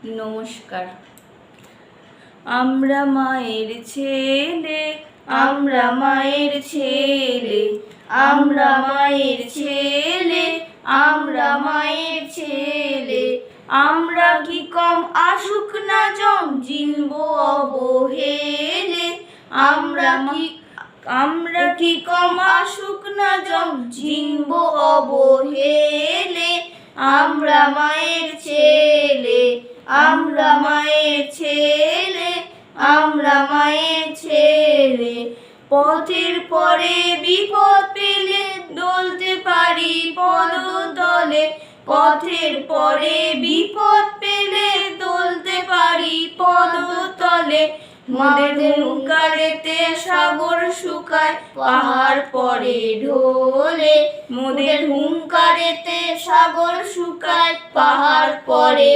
নমস্কার। আমরা মায়ের ছেলে, আমরা মায়ের ছেলে, আমরা মায়ের ছেলে, আমরা মায়ের ছেলে। আমরা কি কম আসুক না জম জিনব অবহেলে। আমরা কি কম আসুক না জম জিনব অবহেলে। আমরা মায়ের ছেলে, আমরা মায়ের ছেলে, আমরা মায়ের ছেলে। পথের পরে বিপদ পেলে দলতে পারি পদতলে। পথের পরে বিপদ পেলে দলতে পারি পদতলে। মোদের হুঙ্কারেতে সাগর শুকায় পাহাড় পরে ঢলে। মোদের হুঙ্কারেতে সাগর শুকায় পাহাড় পরে